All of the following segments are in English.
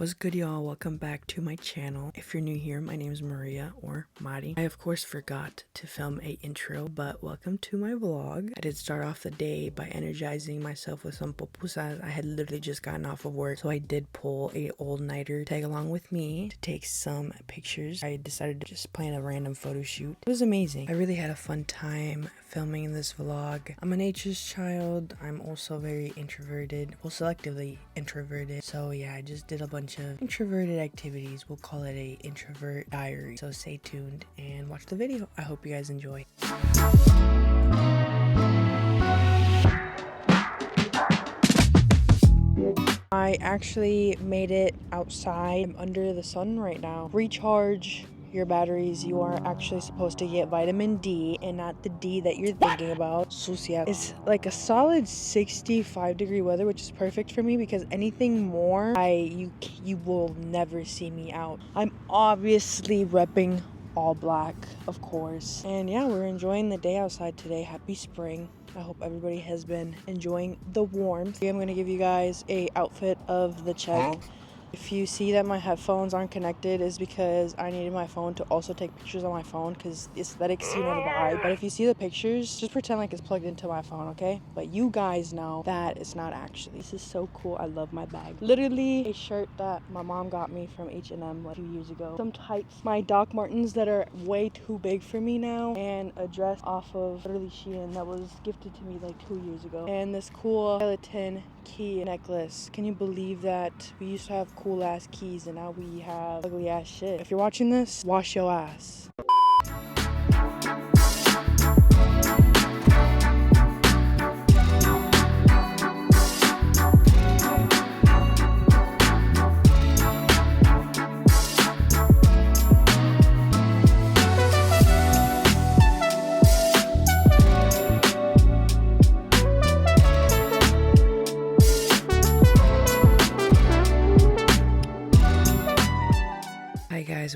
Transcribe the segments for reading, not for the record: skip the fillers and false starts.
What's good, y'all? Welcome back to my channel. If you're new here, my name is Maria or Mari. I of course forgot to film a intro, but welcome to my vlog. I did start off the day by energizing myself with some pupusas. I had literally just gotten off of work, so I did pull a all-nighter tag along with me to take some pictures. I decided to just plan a random photo shoot. It was amazing. I really had a fun time filming this vlog. I'm a nature's child. I'm also very introverted, well, selectively introverted. So yeah, I just did a bunch of introverted activities. We'll call it a introvert diary. So stay tuned and watch the video. I hope you guys enjoy. I actually made it outside. I'm under the sun right now. Recharge your batteries. You are actually supposed to get vitamin D and not the D that you're thinking about. Sucia. It's like a solid 65-degree weather, which is perfect for me because anything more, you will never see me out. I'm obviously repping all black, of course. And yeah, we're enjoying the day outside today. Happy spring. I hope everybody has been enjoying the warmth. I'm gonna give you guys a outfit of the check. If you see that my headphones aren't connected, is because I needed my phone to also take pictures on my phone because the aesthetics, you know, the vibe. But if you see the pictures, just pretend like it's plugged into my phone, okay? But you guys know that it's not actually. This is so cool. I love my bag. Literally a shirt that my mom got me from H&M like 2 years ago. Some tights, my Doc Martens that are way too big for me now, and a dress off of literally Shein that was gifted to me like 2 years ago. And this cool skeleton key necklace. Can you believe that we used to have cool ass keys and now we have ugly ass shit? If you're watching this, wash your ass.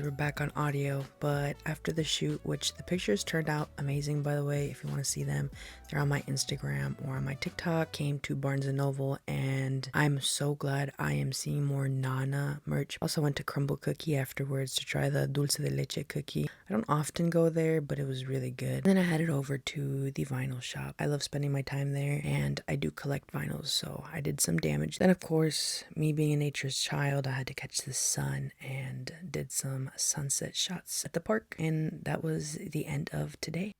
We're back on audio, but after the shoot, which the pictures turned out amazing, by the way. If you want to see them, they're on my Instagram or on my TikTok. Came to Barnes & Noble, and I'm so glad I am seeing more Nana merch. Also went to Crumble Cookie afterwards to try the dulce de leche cookie. I don't often go there, but it was really good. And then I headed over to the vinyl shop. I love spending my time there, and I do collect vinyls, so I did some damage. Then of course, me being a nature's child, I had to catch the sun and did some sunset shots at the park, and that was the end of today.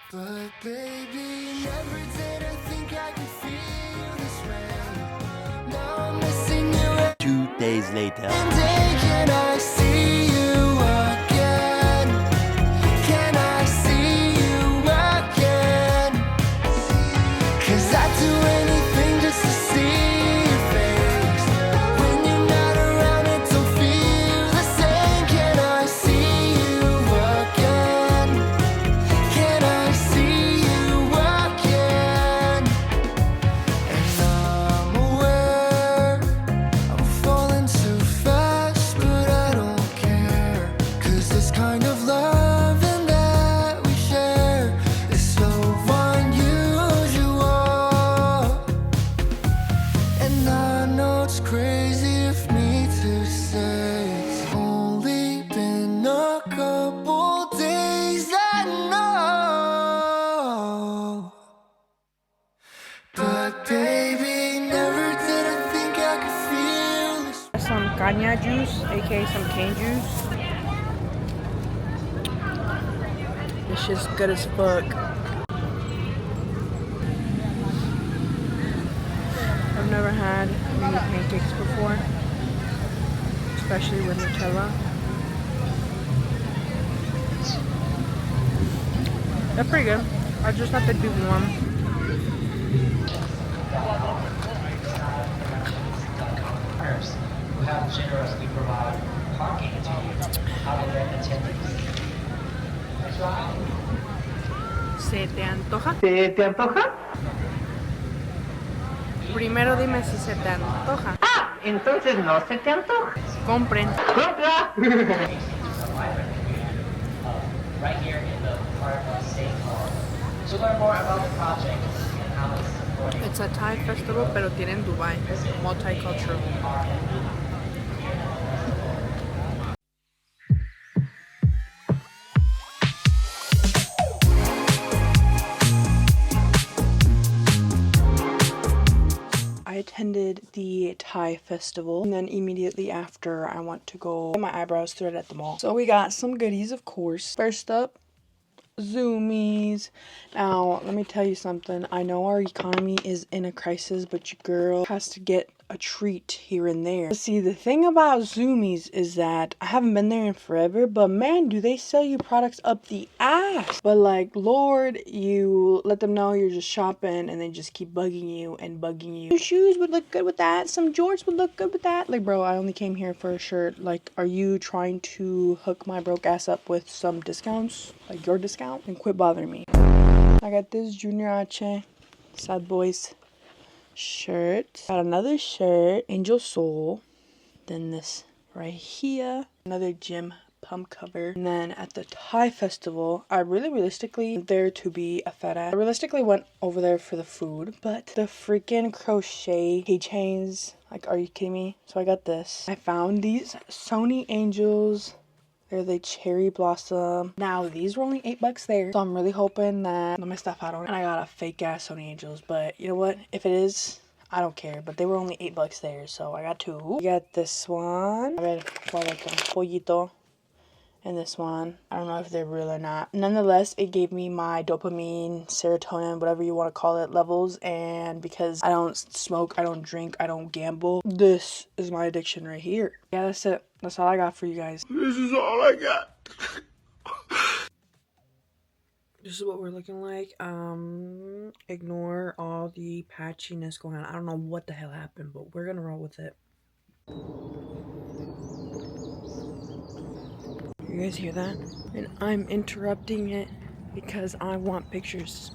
But baby, never did I think I could feel this way. Now I'm missing you. 2 days later. And can I see you again? Can I see you again? 'Cause I'd do anything just to see your face. When you're not around, it don't feel the same. Can I see you again? Can I see you again? And I'm aware I'm falling too fast, but I don't a couple days, I know. But baby, never did I think I could feel this. Some caña juice, aka some cane juice. This shit's good as fuck. I've never had mini pancakes before, especially with Nutella. They're pretty good. I just have to do warm. Who have generously provided parking to our event attendees. ¿Se te antoja? ¿Te antoja? Primero dime si se te antoja. Ah, entonces no se te antoja. Compren. ¡Compra! Right here in the park of State Hall. To learn more about the project and how it's supporting It's a Thai festival, pero tienen Dubai. Multicultural. I attended the Thai festival, and then immediately after I went to go get my eyebrows threaded at the mall. So we got some goodies, of course. First up, zoomies. Now, let me tell you something. I know our economy is in a crisis, but your girl has to get a treat here and there. See, the thing about zoomies is that I haven't been there in forever, but man, do they sell you products up the ass. But like, Lord, you let them know you're just shopping and they just keep bugging you and bugging you. Your shoes would look good with that. Some jorts would look good with that. Like, bro, I only came here for a shirt. Like, are you trying to hook my broke ass up with some discounts? Like your discount? And quit bothering me. I got this Junior H Sad Boys shirt. Got another shirt, Angel Soul. Then this right here, another gym pump cover. And then at the Thai festival, I really realistically went there to be a fat ass. I realistically went over there for the food, but the freaking crochet keychains, like, are you kidding me? So I got this. I found these Sony Angels. They're the cherry blossom. Now, these were only $8 there. So I'm really hoping that my stuff out on it. And I got a fake ass Sony Angels. But you know what? If it is, I don't care. But they were only $8 there. So I got two. I got this one. I got like a pollito. And this one. I don't know if they're real or not. Nonetheless, it gave me my dopamine, serotonin, whatever you want to call it, levels. And because I don't smoke, I don't drink, I don't gamble, this is my addiction right here. Yeah, that's it. That's all I got for you guys. This is all I got. This is what we're looking like. Ignore all the patchiness going on. I don't know what the hell happened, but we're gonna roll with it. You guys hear that? And I'm interrupting it because I want pictures.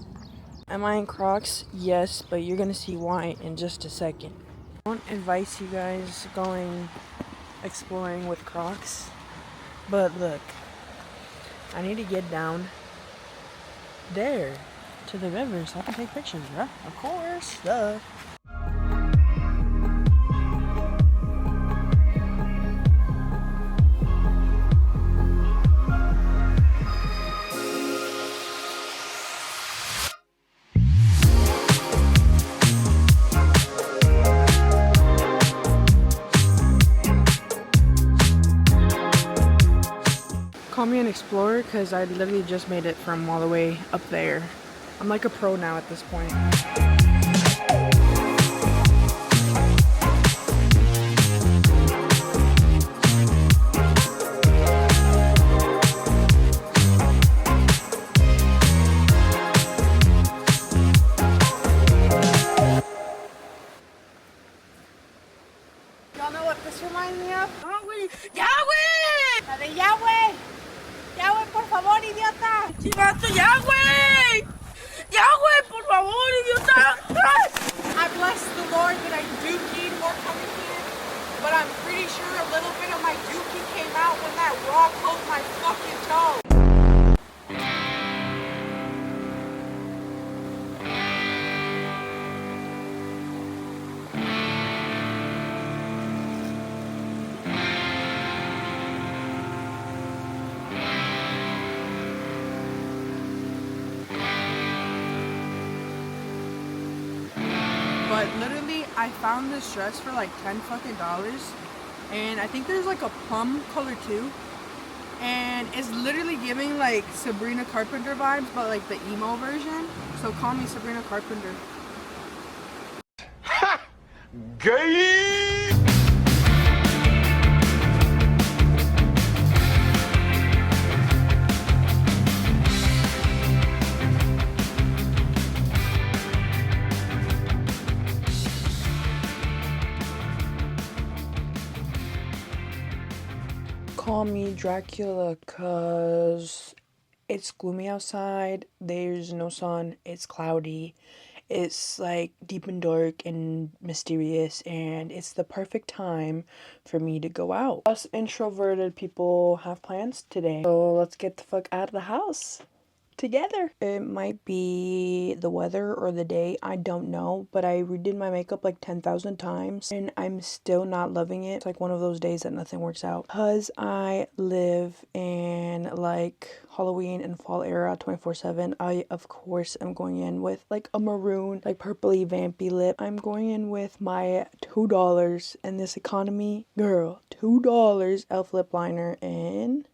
Am I in Crocs? Yes, but you're gonna see why in just a second. I don't advise you guys going exploring with Crocs, but look, I need to get down there to the river so I can take pictures, bro. Of course, duh. Call me an explorer because I literally just made it from all the way up there. I'm like a pro now at this point. Y'all know what this reminds me of? ¡Yahweh! ¡La de Yahweh! ¡Yahweh, por favor, idiota! ¡Chivato, Yahweh! ¡Yahweh, por favor, idiota! I bless the Lord that I do need more coming here, but I'm pretty sure a little bit of my dookie came out when that raw closed my fucking toe. but literally I found this dress for like $10 fucking dollars, and I think there's like a plum color too, and it's literally giving like Sabrina Carpenter vibes, but like the emo version. So call me Sabrina Carpenter. Gay! Call me Dracula, cause it's gloomy outside, there's no sun, it's cloudy, it's like deep and dark and mysterious, and it's the perfect time for me to go out. Us introverted people have plans today, so let's get the fuck out of the house together. It might be the weather or the day, I don't know, but I redid my makeup like 10,000 times and I'm still not loving it. It's like one of those days that nothing works out, because I live in like Halloween and fall era 24/7. I of course am going in with like a maroon, like purpley vampy lip. I'm going in with my $2 in this economy, girl, $2 elf lip liner and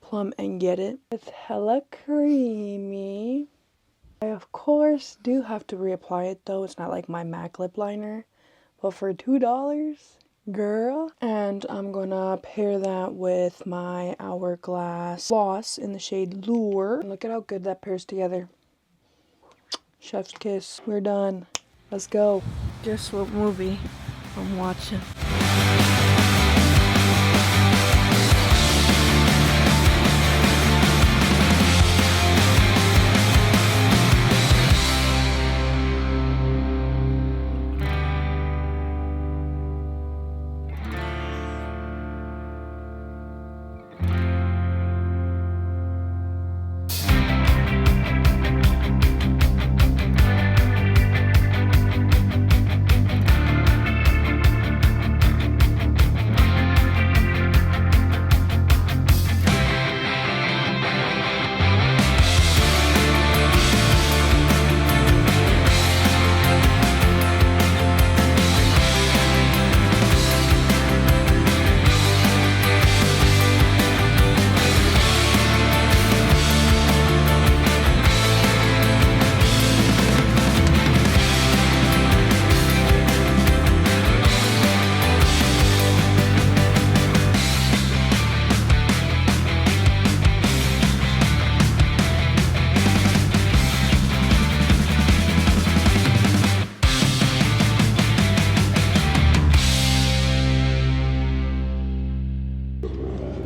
Plum and Get It. It's hella creamy. I of course do have to reapply it though. It's not like my MAC lip liner, but for $2, girl. And I'm gonna pair that with my Hourglass gloss in the shade Lure. And look at how good that pairs together. Chef's kiss. We're done. Let's go. Guess what movie I'm watching?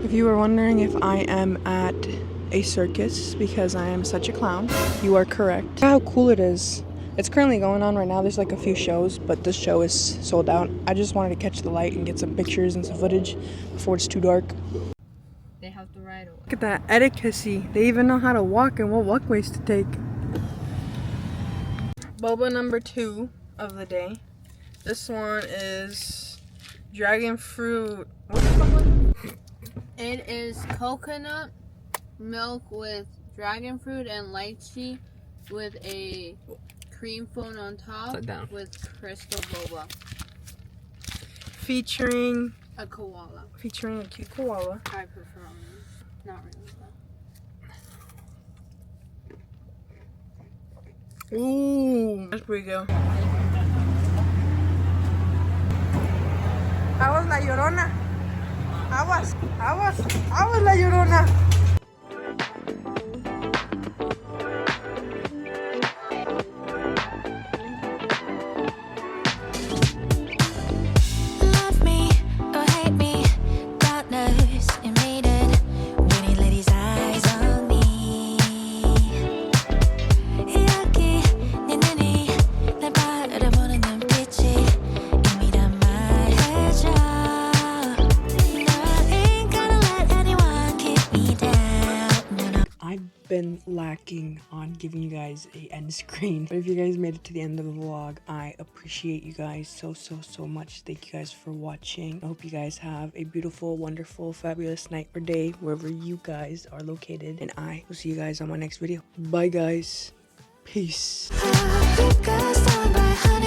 If you were wondering if I am at a circus because I am such a clown, you are correct. Look how cool it is. It's currently going on right now. There's like a few shows, but this show is sold out. I just wanted to catch the light and get some pictures and some footage before it's too dark. They have to ride away. Look at that etiquette. They even know how to walk and what walkways to take. Boba number 2 of the day. This one is dragon fruit. What the fuck was it? It is coconut milk with dragon fruit and lychee with a cream phone on top with crystal boba. Featuring a koala. Featuring a cute koala. I prefer almonds. Not really. Ooh, that's pretty good. Aguas la Llorona. Aguas la Llorona. Love me or hate me, God knows you made it. When he let his eyes on me. 여기 네 눈이 날 바라보는 눈빛이 이미 다 말해줘. I've been lacking on giving you guys a end screen, but if you guys made it to the end of the vlog, I appreciate you guys so much. Thank you guys for watching. I hope you guys have a beautiful, wonderful, fabulous night or day wherever you guys are located, and I will see you guys on my next video. Bye guys. Peace. I